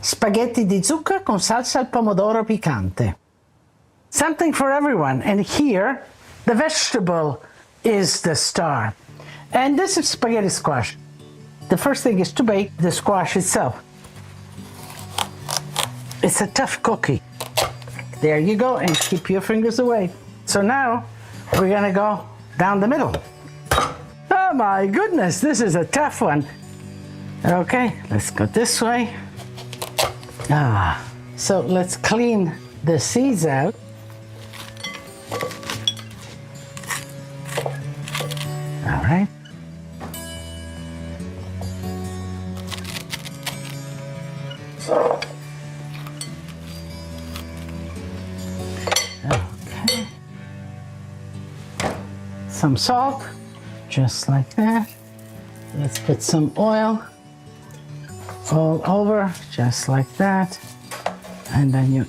Spaghetti di zucca con salsa al pomodoro piccante. Something for everyone, and here the vegetable is the star. And this is spaghetti squash. The first thing is to bake the squash itself. It's a tough cookie. There you go, and keep your fingers away. So now we're gonna go down the middle. Oh my goodness, this is a tough one. Okay, let's go this way. So let's clean the seeds out. All right. Okay. Some salt, just like that. Let's put some oil all over, just like that. And then you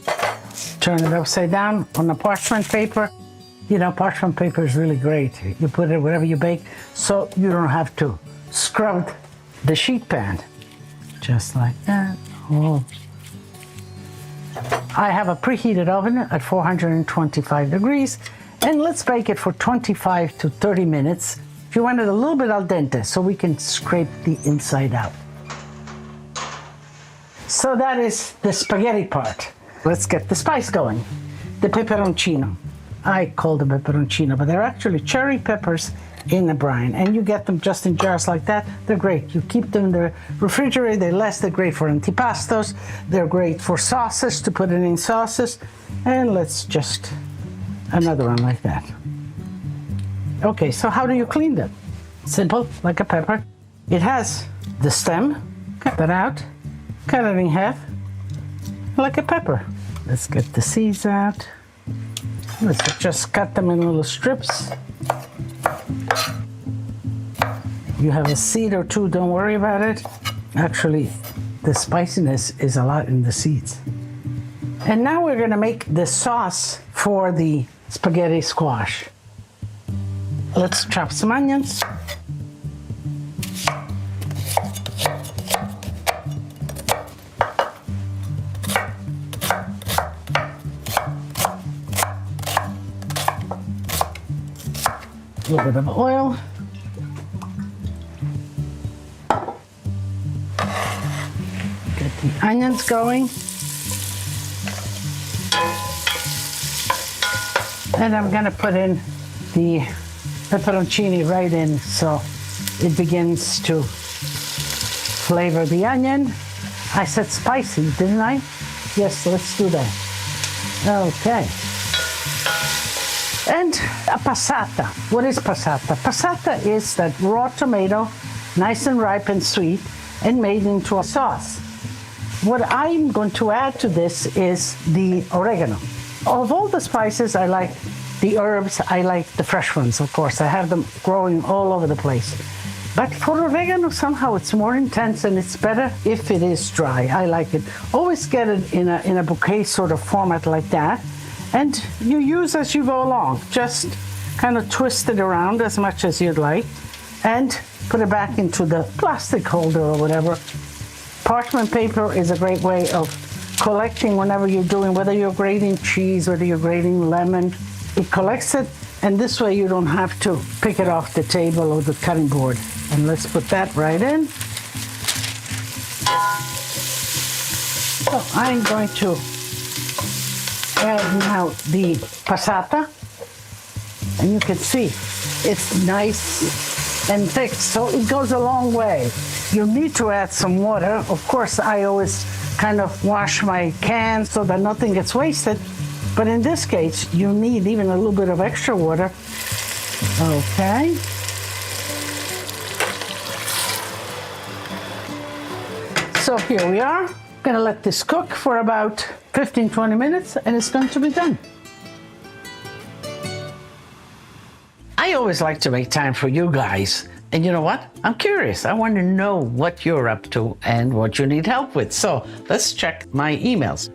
turn it upside down on a parchment paper. You know, parchment paper is really great. You put it wherever you bake, so you don't have to scrub the sheet pan. Just like that. Oh. I have a preheated oven at 425 degrees, and let's bake it for 25 to 30 minutes. If you want it a little bit al dente, so we can scrape the inside out. So that is the spaghetti part. Let's get the spice going. The peperoncino. I call them peperoncino, but they're actually cherry peppers in the brine, and you get them just in jars like that. They're great. You keep them in the refrigerator. They last. They're great for antipastos. They're great for sauces, to put it in sauces. And let's just, another one like that. Okay, so how do you clean them? Simple, like a pepper. It has the stem. Cut that out. Cut it in half, like a pepper. Let's get the seeds out. Let's just cut them in little strips. You have a seed or two, don't worry about it. Actually, the spiciness is a lot in the seeds. And now we're gonna make the sauce for the spaghetti squash. Let's chop some onions. A little bit of oil. Get the onions going. And I'm gonna put in the pepperoncini right in, so it begins to flavor the onion. I said spicy, didn't I? Yes, let's do that. Okay. And a passata. What is passata? Passata is that raw tomato, nice and ripe and sweet, and made into a sauce. What I'm going to add to this is the oregano. Of all the spices, I like the herbs. I like the fresh ones, of course. I have them growing all over the place. But for oregano, somehow it's more intense, and it's better if it is dry. I like it. Always get it in a bouquet sort of format like that. And you use as you go along. Just kind of twist it around as much as you'd like and put it back into the plastic holder or whatever. Parchment paper is a great way of collecting whenever you're doing, whether you're grating cheese, whether you're grating lemon. It collects it, and this way you don't have to pick it off the table or the cutting board. And let's put that right in. So I'm going to add now the passata, and you can see it's nice and thick, so it goes a long way. You need to add some water. Of course, I always kind of wash my can so that nothing gets wasted, but in this case, you need even a little bit of extra water. Okay. So here we are. Gonna let this cook for about 15-20 minutes, and it's going to be done. I always like to make time for you guys. And you know what? I'm curious. I want to know what you're up to and what you need help with. So let's check my emails.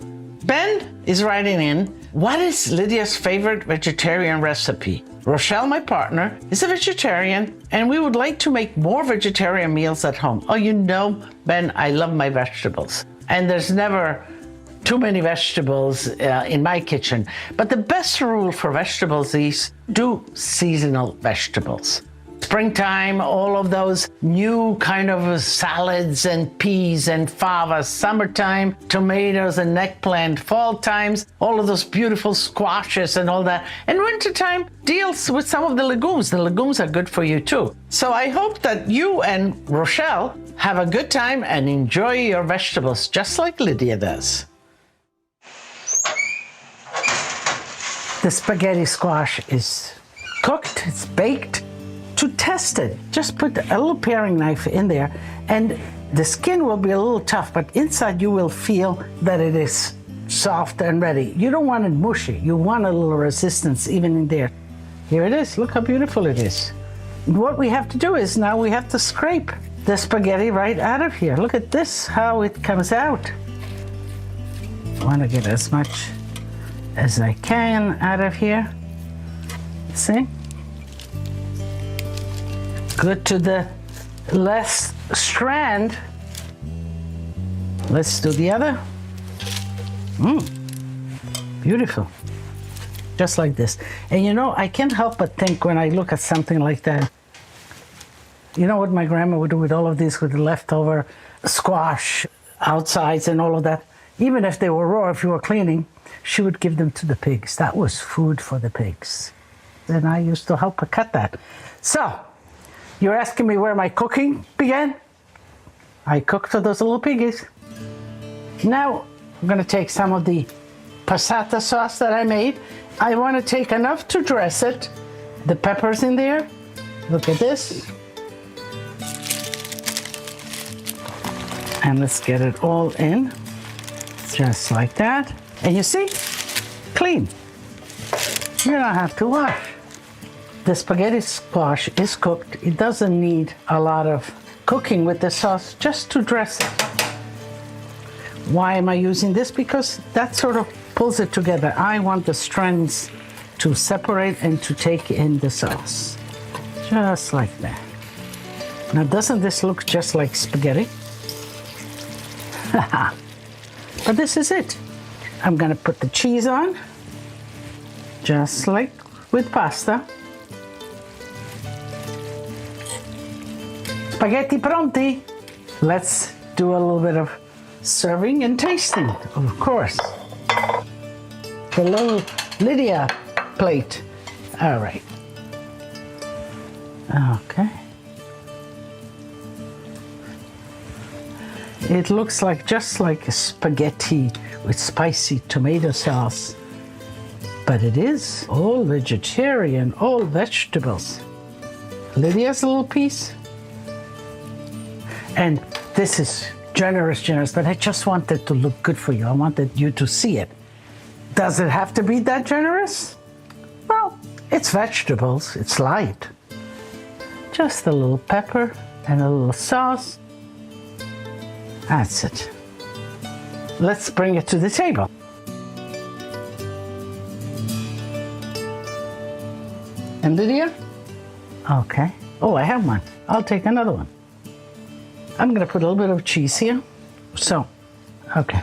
Ben is writing in, what is Lydia's favorite vegetarian recipe? Rochelle, my partner, is a vegetarian, and we would like to make more vegetarian meals at home. Oh, you know, Ben, I love my vegetables. and there's never too many vegetables in my kitchen. But the best rule for vegetables is do seasonal vegetables. Springtime, all of those new kind of salads and peas and favas. Summertime, tomatoes and eggplant. Fall times, all of those beautiful squashes and all that. And wintertime deals with some of the legumes. The legumes are good for you too. So I hope that you and Rochelle have a good time and enjoy your vegetables just like Lidia does. The spaghetti squash is cooked, it's baked. To test it, just put a little paring knife in there, and the skin will be a little tough, but inside you will feel that it is soft and ready. You don't want it mushy. You want a little resistance even in there. Here it is. Look how beautiful it is. What we have to do is now we have to scrape the spaghetti right out of here. Look at this, how it comes out. I want to get as much as I can out of here. See? Good to the left strand. Let's do the other. Beautiful. Just like this. And you know, I can't help but think when I look at something like that, you know what my grandma would do with all of this, with the leftover squash outsides and all of that? Even if they were raw, if you were cleaning, she would give them to the pigs. That was food for the pigs. And I used to help her cut that. So, you're asking me where my cooking began? I cooked for those little piggies. Now, I'm gonna take some of the passata sauce that I made. I wanna take enough to dress it. The peppers in there. Look at this. And let's get it all in. Just like that. And you see? Clean. You don't have to wash. The spaghetti squash is cooked. It doesn't need a lot of cooking with the sauce, just to dress it. Why am I using this? Because that sort of pulls it together. I want the strands to separate and to take in the sauce. Just like that. Now, doesn't this look just like spaghetti? But this is it. I'm gonna put the cheese on, just like with pasta. Spaghetti pronti. Let's do a little bit of serving and tasting, of course. The little Lidia plate. All right. Okay. It looks like just like a spaghetti with spicy tomato sauce, but it is all vegetarian, all vegetables. Lidia's little piece. And this is generous, but I just wanted to look good for you. I wanted you to see it. Does it have to be that generous? Well, it's vegetables, it's light. Just a little pepper and a little sauce. That's it. Let's bring it to the table. And Lidia? Okay. Oh, I have one. I'll take another one. I'm gonna put a little bit of cheese here. So, okay.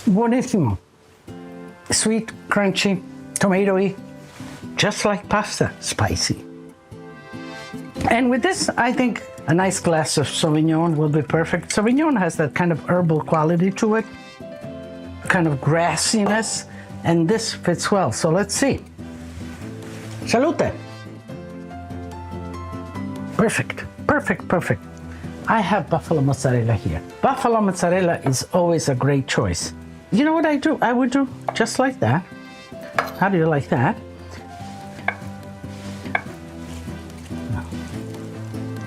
Buonissimo. Sweet, crunchy, tomatoey, just like pasta, spicy. And with this, I think a nice glass of Sauvignon will be perfect. Sauvignon has that kind of herbal quality to it, kind of grassiness, and this fits well. So let's see. Salute. Perfect, perfect, perfect. I have buffalo mozzarella here. Buffalo mozzarella is always a great choice. You know what I do? I would do just like that. How do you like that?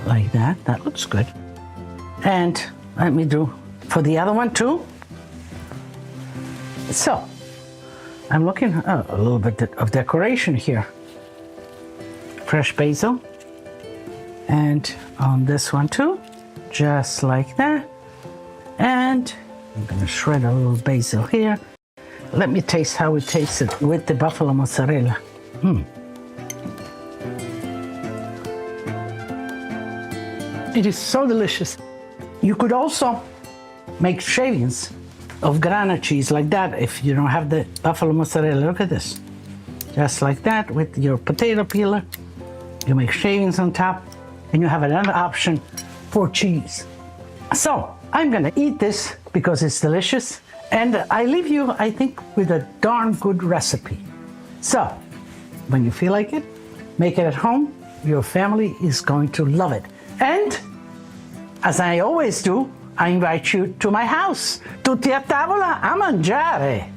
Like that. That looks good. And let me do for the other one too. So, I'm looking a little bit of decoration here. Fresh basil. And on this one too, just like that. And I'm gonna shred a little basil here. Let me taste how it tasted with the buffalo mozzarella. It is so delicious. You could also make shavings of Grana cheese like that if you don't have the buffalo mozzarella. Look at this. Just like that with your potato peeler. You make shavings on top and you have another option for cheese. So I'm gonna eat this because it's delicious, and I leave you, I think, with a darn good recipe. So when you feel like it, make it at home. Your family is going to love it. And as I always do, I invite you to my house. Tutti a tavola a mangiare.